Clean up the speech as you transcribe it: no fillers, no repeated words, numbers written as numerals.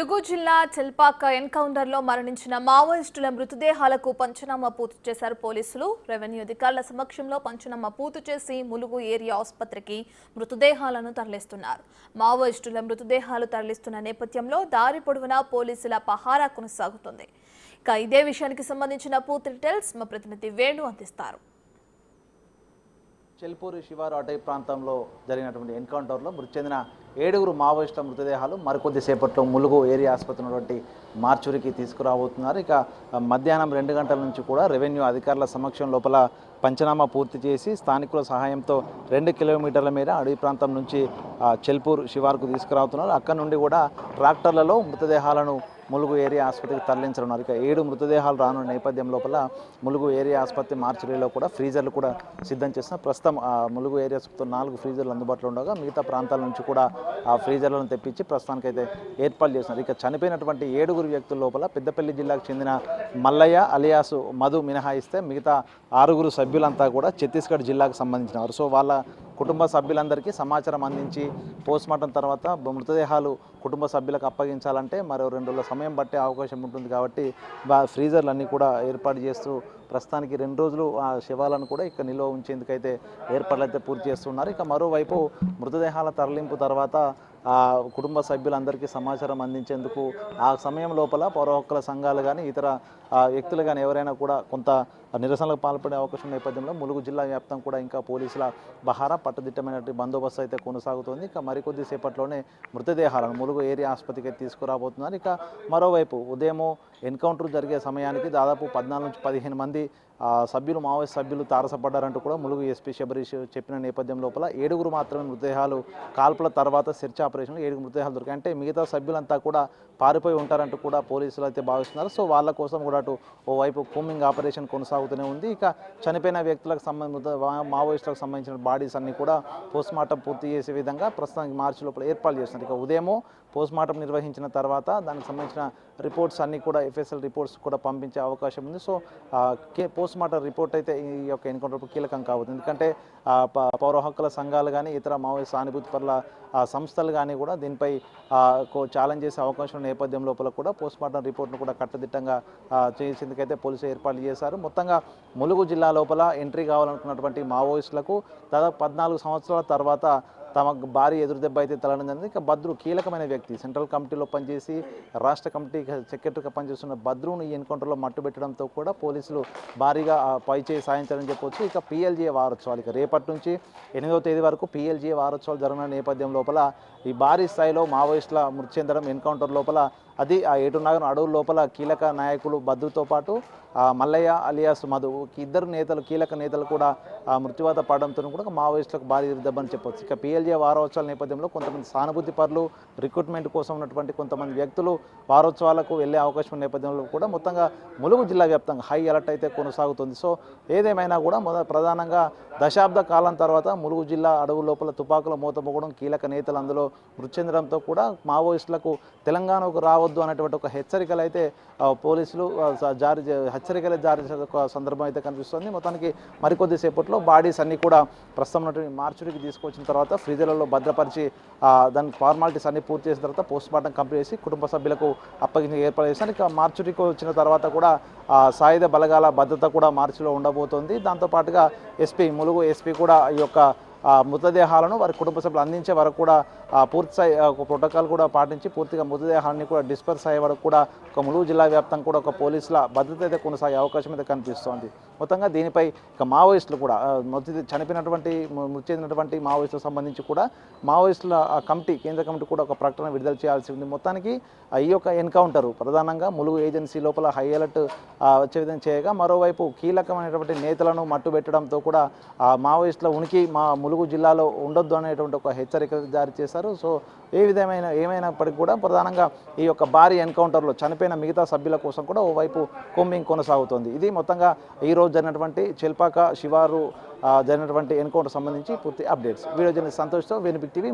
ములుగు జిల్లా చెల్పాక ఎన్కౌంటర్లో మరణించిన మావోయిస్టుల మృతదేహాలకు పంచనామా పూర్తి చేశారు పోలీసులు. రెవెన్యూ అధికారుల సమక్షంలో పంచనామా పూర్తి చేసి ములుగు ఏరియా ఆసుపత్రికి మృతదేహాలను తరలిస్తున్నారు. మావోయిస్టుల మృతదేహాలు తరలిస్తున్న నేపథ్యంలో దారి పొడవునా పోలీసుల పహారా కొనసాగుతుంది. ఇదే విషయానికి సంబంధించిన పూర్తి డీటెయిల్స్ మా ప్రతినిధి వేణు అందిస్తారు. చెల్పూరు శివారు అటవీ ప్రాంతంలో జరిగినటువంటి ఎన్కౌంటర్లో మృతి చెందిన 7 మావోయిస్టుల మృతదేహాలు మరికొద్ది సేపట్లో ములుగు ఏరియా ఆసుపత్రి ఉన్నటువంటి మార్చురికి తీసుకురాబోతున్నారు. ఇక మధ్యాహ్నం 2 గంటల నుంచి కూడా రెవెన్యూ అధికారుల సమక్షం లోపల పంచనామా పూర్తి చేసి స్థానికుల సహాయంతో 2 కిలోమీటర్ల మేర అడవి ప్రాంతం నుంచి చెల్పూరు శివారుకు తీసుకురావుతున్నారు. అక్కడ నుండి కూడా ట్రాక్టర్లలో మృతదేహాలను ములుగు ఏరియా ఆసుపత్రికి తరలించనున్నారు. ఇక 7 మృతదేహాలు రానున్న నేపథ్యం లోపల ములుగు ఏరియా ఆసుపత్రి మార్చురీలో కూడా ఫ్రీజర్లు కూడా సిద్ధం చేస్తున్నారు. ప్రస్తుతం ములుగు ఏరియా ఆసుపత్రిలో 4 ఫ్రీజర్లు అందుబాటులో ఉండగా మిగతా ప్రాంతాల నుంచి కూడా ఆ ఫ్రీజర్లను తెప్పించి ప్రస్తుతానికైతే ఏర్పాటు చేస్తున్నారు. ఇక చనిపోయినటువంటి 7 వ్యక్తుల లోపల పెద్దపల్లి జిల్లాకు చెందిన మల్లయ్య అలియాసు మధు మినహాయిస్తే మిగతా 6 సభ్యులంతా కూడా ఛత్తీస్గఢ్ జిల్లాకు సంబంధించినవారు. సో వాళ్ళ కుటుంబ సభ్యులందరికీ సమాచారం అందించి పోస్ట్మార్టం తర్వాత మృతదేహాలు కుటుంబ సభ్యులకు అప్పగించాలంటే మరో 2 రోజుల సమయం పట్టే అవకాశం ఉంటుంది. కాబట్టి ఫ్రీజర్లు అన్నీ కూడా ఏర్పాటు చేస్తూ ప్రస్తుతానికి 2 రోజులు ఆ శవాలను కూడా ఇక్కడ నిల్వ ఉంచేందుకైతే ఏర్పాట్లు అయితే పూర్తి చేస్తున్నారు. ఇక మరోవైపు మృతదేహాల తరలింపు తర్వాత కుటుంబ సభ్యులందరికీ సమాచారం అందించేందుకు ఆ సమయం లోపల పౌర హక్కుల సంఘాలు కానీ ఇతర వ్యక్తులు కానీ ఎవరైనా కూడా కొంత నిరసనలకు పాల్పడే అవకాశం నేపథ్యంలో ములుగు జిల్లా వ్యాప్తం కూడా ఇంకా పోలీసుల బహారా పట్టుదిట్టమైనటువంటి బందోబస్తు అయితే కొనసాగుతోంది. ఇక మరికొద్ది సేపట్లోనే మృతదేహాలను ములుగు ఏరియా ఆసుపత్రికి తీసుకురాబోతున్నారు. ఇక మరోవైపు ఉదయం ఎన్కౌంటర్ జరిగే సమయానికి దాదాపు 14 నుంచి 15 మంది సభ్యులు మావోయిస్ట్ సభ్యులు తారసపడ్డారంటూ కూడా ములుగు ఎస్పీ శబరీష్ చెప్పిన నేపథ్యం లోపల 7 మాత్రమే మృతదేహాలు కాల్పుల తర్వాత సెర్చ్ ఆపరేషన్లో 7 మృతదేహాలు దొరికాయి. అంటే మిగతా సభ్యులంతా కూడా పారిపోయి ఉంటారంటూ కూడా పోలీసులు అయితే భావిస్తున్నారు. సో వాళ్ళ కోసం కూడా అటు ఓవైపు కూమింగ్ ఆపరేషన్ కొనసాగుతూనే ఉంది. ఇక చనిపోయిన వ్యక్తులకు మావోయిస్టులకు సంబంధించిన బాడీస్ అన్ని కూడా పోస్ట్మార్టం పూర్తి చేసే విధంగా ప్రస్తుతానికి మార్చి లోపల ఏర్పాటు చేస్తున్నారు. ఇక ఉదయం పోస్ట్మార్టం నిర్వహించిన తర్వాత దానికి సంబంధించిన రిపోర్ట్స్ అన్నీ కూడా ఎఫ్ఎస్ఎల్ రిపోర్ట్స్ కూడా పంపించే అవకాశం ఉంది. సో పోస్ట్మార్టం రిపోర్ట్ అయితే ఈ యొక్క ఎన్కౌంటర్ కీలకం కావచ్చు. ఎందుకంటే పౌర హక్కుల సంఘాలు కానీ ఇతర మావోయిస్ట్ సానుభూతి పరుల సంస్థలు కానీ కూడా దీనిపై ఛాలెంజ్ చేసే అవకాశం నేపథ్యం లోపల కూడా పోస్ట్మార్టం రిపోర్ట్ను కూడా కట్టుదిట్టంగా చేసేందుకైతే పోలీసులు ఏర్పాట్లు చేశారు. మొత్తంగా ములుగు జిల్లా లోపల ఎంట్రీ కావాలనుకున్నటువంటి మావోయిస్టులకు దాదాపు 14 సంవత్సరాల తర్వాత తమ భారీ ఎదురుదెబ్బ అయితే తలనింది. ఇక బద్రు కీలకమైన వ్యక్తి, సెంట్రల్ కమిటీలో పనిచేసి రాష్ట్ర కమిటీ సెక్రటరీగా పనిచేస్తున్న బద్రును ఈ ఎన్కౌంటర్లో మట్టుబెట్టడంతో కూడా పోలీసులు భారీగా పైచేయి సాధించారని చెప్పవచ్చు. ఇక పిఎల్జీఏ వారోత్సవాలు ఇక రేపటి నుంచి 8వ తేదీ వరకు పిఎల్జీఏ వారోత్సవాలు జరగనున్న నేపథ్యం లోపల ఈ భారీ స్థాయిలో మావోయిస్టుల మృతి చెందడం ఎన్కౌంటర్ లోపల అది ఆ ఏటునాగరం అడవుల లోపల కీలక నాయకులు బద్రుతో పాటు మల్లయ్య అలియాస్ మధు 2 నేతలు కీలక నేతలు కూడా మృత్యువాత పడడంతో కూడా మావోయిస్టులకు భారీ దెబ్బని చెప్పవచ్చు. ఇక పిఎల్జే వారోత్సవాల నేపథ్యంలో కొంతమంది సానుభూతి పరులు రిక్రూట్మెంట్ కోసం ఉన్నటువంటి కొంతమంది వ్యక్తులు వారోత్సవాలకు వెళ్ళే అవకాశం నేపథ్యంలో కూడా మొత్తంగా ములుగు జిల్లా వ్యాప్తంగా హై అలర్ట్ అయితే కొనసాగుతుంది. సో ఏదేమైనా కూడా ప్రధానంగా దశాబ్ద కాలం తర్వాత ములుగు జిల్లా అడవు లోపల తుపాకుల మూతమోగడం కీలక నేతలు అందులో మృతి చెందడంతో కూడా మావోయిస్టులకు తెలంగాణకు రావద్దు అనేటువంటి ఒక హెచ్చరికలు అయితే పోలీసులు హెచ్చరికలు జారీ చేసే ఒక సందర్భం అయితే కనిపిస్తుంది. మొత్తానికి మరికొద్ది సేపట్లో బాడీస్ అన్నీ కూడా ప్రస్తుతం ఉన్నటువంటి మార్చురీకి తీసుకొచ్చిన తర్వాత ఫ్రీజర్లలో భద్రపరిచి దాని ఫార్మాలిటీస్ అన్ని పూర్తి చేసిన తర్వాత పోస్ట్మార్టం కంప్లీట్ చేసి కుటుంబ సభ్యులకు అప్పగించి ఏర్పాటు చేశారు. ఇక మార్చురీకి వచ్చిన తర్వాత కూడా సాయుధ బలగాల భద్రత కూడా మార్చిలో ఉండబోతోంది. దాంతోపాటుగా ములుగు ఎస్పీ కూడా ఈ యొక్క మృతదేహాలను వారి కుటుంబ సభ్యులు అందించే వరకు కూడా పూర్తిస్థాయి ఒక ప్రోటోకాల్ కూడా పాటించి పూర్తిగా మృతదేహాన్ని కూడా డిస్పర్స్ అయ్యే వరకు కూడా ఒక ములుగు జిల్లా వ్యాప్తంగా కూడా ఒక పోలీసుల భద్రత అయితే కొనసాగే అవకాశం అయితే కనిపిస్తోంది. మొత్తంగా దీనిపై ఇక మావోయిస్టులు కూడా మృతి చెందినటువంటి మావోయిస్టులకు సంబంధించి కూడా మావోయిస్టుల కమిటీ కేంద్ర కమిటీ కూడా ఒక ప్రకటన విడుదల చేయాల్సి ఉంది. మొత్తానికి ఈ యొక్క ఎన్కౌంటర్ ప్రధానంగా ములుగు ఏజెన్సీ లోపల హై అలర్ట్ వచ్చే విధంగా చేయగా మరోవైపు కీలకమైనటువంటి నేతలను మట్టుబెట్టడంతో కూడా మావోయిస్టుల ఉనికి ములుగు జిల్లాలో ఉండొద్దు అనేటువంటి ఒక హెచ్చరిక జారీ చేశారు. సో ఏమైనప్పటికీ కూడా ప్రధానంగా ఈ యొక్క భారీ ఎన్కౌంటర్లో చనిపోయిన మిగతా సభ్యుల కోసం కూడా ఓవైపు కూంబింగ్ కొనసాగుతోంది. ఇది మొత్తంగా ఈరోజు జరిగినటువంటి చెల్పాక శివారు జరిగినటువంటి ఎన్కౌంటర్ సంబంధించి పూర్తి అప్డేట్స్. వీడియో జర్నలిస్ట్ సంతోష్తో వెనుబిగ్ టీవీ.